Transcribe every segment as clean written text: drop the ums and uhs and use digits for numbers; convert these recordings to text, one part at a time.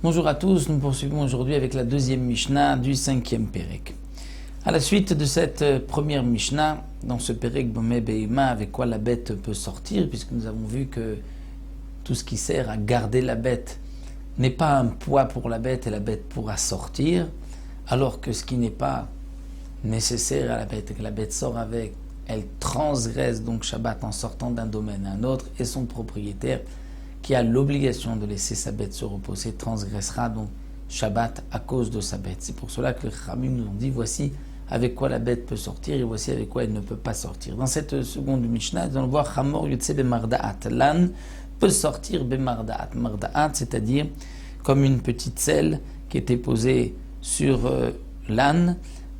Bonjour à tous, nous poursuivons aujourd'hui avec la deuxième Mishnah du 5e Pérek. À la suite de cette première Mishnah, dans ce Pérek Bomé Beima, avec quoi la bête peut sortir, puisque nous avons vu que tout ce qui sert à garder la bête n'est pas un poids pour la bête et la bête pourra sortir, alors que ce qui n'est pas nécessaire à la bête et que la bête sort avec, elle transgresse donc Shabbat en sortant d'un domaine à un autre, et son propriétaire qui a l'obligation de laisser sa bête se reposer, transgressera donc Shabbat à cause de sa bête. C'est pour cela que les Chachamim nous ont dit, voici avec quoi la bête peut sortir et voici avec quoi elle ne peut pas sortir. Dans cette seconde Mishnah, nous allons voir Chamor Yotse Bemarda'at. L'âne peut sortir Bemarda'at. Marda'at, c'est-à-dire comme une petite selle qui était posée sur l'âne,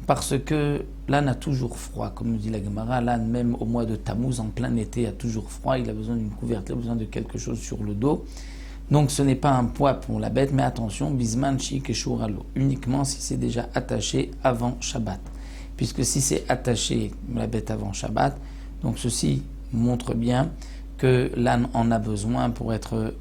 parce que l'âne a toujours froid, comme nous dit la Gemara. L'âne, même au mois de Tammuz, en plein été, a toujours froid. Il a besoin d'une couverture, il a besoin de quelque chose sur le dos. Donc ce n'est pas un poids pour la bête, mais attention, bisman shik et shuralo, uniquement si c'est déjà attaché avant Shabbat. Puisque si c'est attaché la bête avant Shabbat, donc ceci montre bien que l'âne en a besoin pour être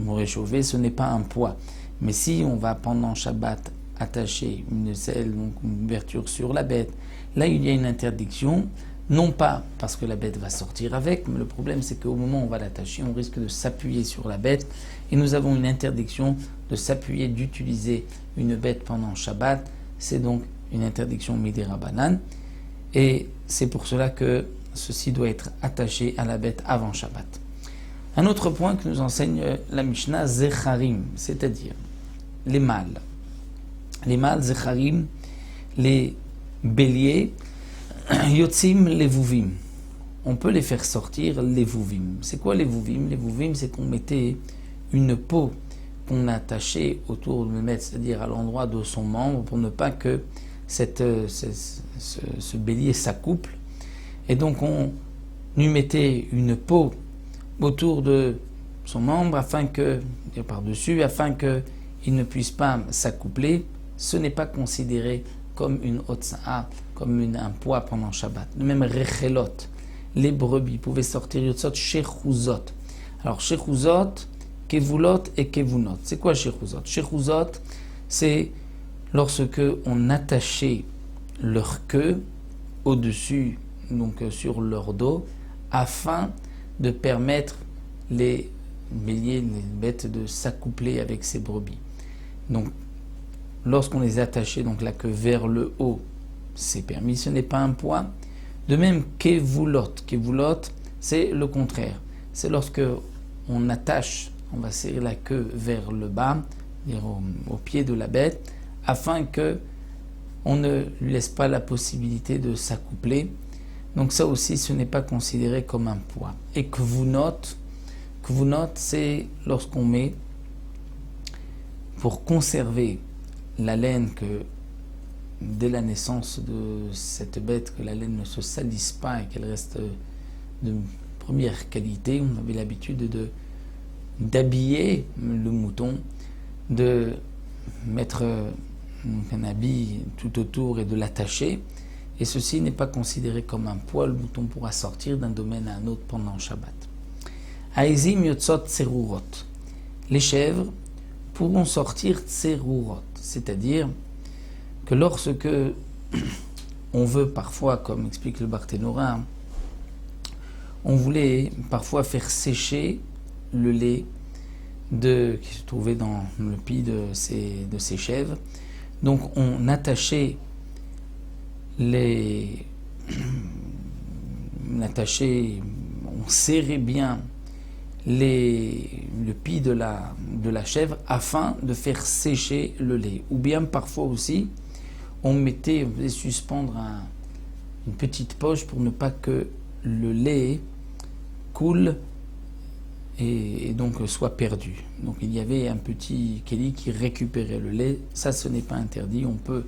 réchauffé. Ce n'est pas un poids. Mais si on va pendant Shabbat attacher une selle, donc une ouverture sur la bête, là il y a une interdiction, non pas parce que la bête va sortir avec, mais le problème c'est qu'au moment où on va l'attacher, on risque de s'appuyer sur la bête, et nous avons une interdiction de s'appuyer, d'utiliser une bête pendant Shabbat. C'est donc une interdiction midera banan, et c'est pour cela que ceci doit être attaché à la bête avant Shabbat. Un autre point que nous enseigne la Mishnah, zecharim, c'est-à-dire les mâles. Les mâles, zecharim, les béliers, yotzim, les vuvim. On peut les faire sortir, les vuvim. C'est quoi les vuvim? Les vuvim, c'est qu'on mettait une peau qu'on attachait autour de le maître, c'est-à-dire à l'endroit de son membre, pour ne pas que ce bélier s'accouple. Et donc on lui mettait une peau autour de son membre, par-dessus, afin qu'il ne puisse pas s'accoupler. Ce n'est pas considéré comme une otsa'a, comme un poids pendant Shabbat. De même, rechelot, les brebis pouvaient sortir yotzot shechuzot. Alors, shechuzot, kevulot et kevunot. C'est quoi shechuzot? Shechuzot, c'est lorsque on attachait leur queue au-dessus, donc sur leur dos, afin de permettre les béliers, les bêtes de s'accoupler avec ces brebis. Donc, lorsqu'on les attachait donc la queue vers le haut, c'est permis, ce n'est pas un poids. De même, kevulot. Kevulot, c'est le contraire. C'est lorsque on attache, on va serrer la queue vers le bas, au pied de la bête, afin que on ne lui laisse pas la possibilité de s'accoupler. Donc ça aussi, ce n'est pas considéré comme un poids. Et kvunot, c'est lorsqu'on met, pour conserver la laine, que dès la naissance de cette bête, que la laine ne se salisse pas et qu'elle reste de première qualité. On avait l'habitude d'habiller le mouton, de mettre un habit tout autour et de l'attacher. Et ceci n'est pas considéré comme un poids. Le mouton pourra sortir d'un domaine à un autre pendant Shabbat. Aizim yotzot tserurot. Les chèvres pourront sortir tserurot, c'est-à-dire que lorsque on veut parfois, comme explique le Barthénora, on voulait parfois faire sécher le lait qui se trouvait dans le pis de ces chèvres. Donc on attachait on serrait bien le pis de la chèvre afin de faire sécher le lait. Ou bien parfois aussi, on faisait suspendre une petite poche pour ne pas que le lait coule et donc soit perdu. Donc il y avait un petit kéli qui récupérait le lait. Ça, ce n'est pas interdit. On peut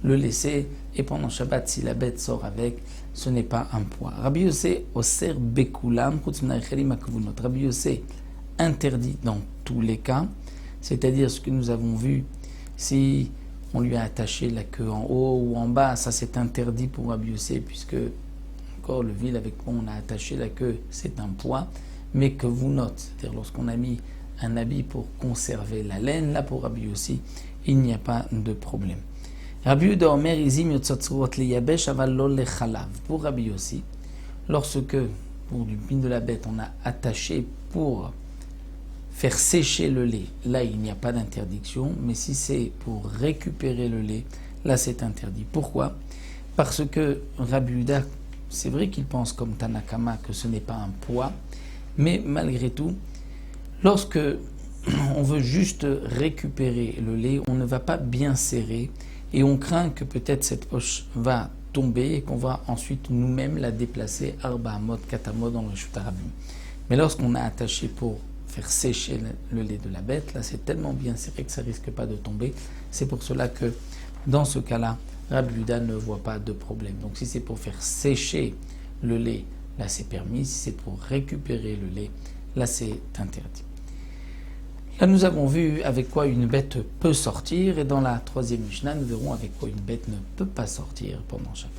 le laisser, et pendant Shabbat, si la bête sort avec, ce n'est pas un poids. Rabbi Yossé oser bekulam chutz min hacherim hakvunot. Rabbi Yossé interdit dans tous les cas, c'est-à-dire ce que nous avons vu, si on lui a attaché la queue en haut ou en bas, ça c'est interdit pour Rabbi Yossé, puisque encore le vil avec quoi on a attaché la queue, c'est un poids, mais que vous notez, c'est-à-dire lorsqu'on a mis un habit pour conserver la laine, là pour Rabbi aussi, il n'y a pas de problème. Rabbi Yehuda Omer izim yotzotzrot liyabesh aval lo lechalav. Pour Rabbi aussi, lorsque pour du pin de la bête on a attaché pour faire sécher le lait, là il n'y a pas d'interdiction, mais si c'est pour récupérer le lait, là c'est interdit. Pourquoi? Parce que Rabbi Yehuda, c'est vrai qu'il pense comme Tanakama que ce n'est pas un poids, mais malgré tout, lorsque on veut juste récupérer le lait, on ne va pas bien serrer et on craint que peut-être cette poche va tomber et qu'on va ensuite nous-mêmes la déplacer Arba Amot, Katamot dans le Shutarabim. Mais lorsqu'on a attaché pour faire sécher le lait de la bête, là c'est tellement bien serré que ça risque pas de tomber. C'est pour cela que dans ce cas-là, Rabbi Yehuda ne voit pas de problème. Donc si c'est pour faire sécher le lait, là c'est permis. Si c'est pour récupérer le lait, là c'est interdit. Là nous avons vu avec quoi une bête peut sortir et dans la troisième Mishnah nous verrons avec quoi une bête ne peut pas sortir pendant Shabbat.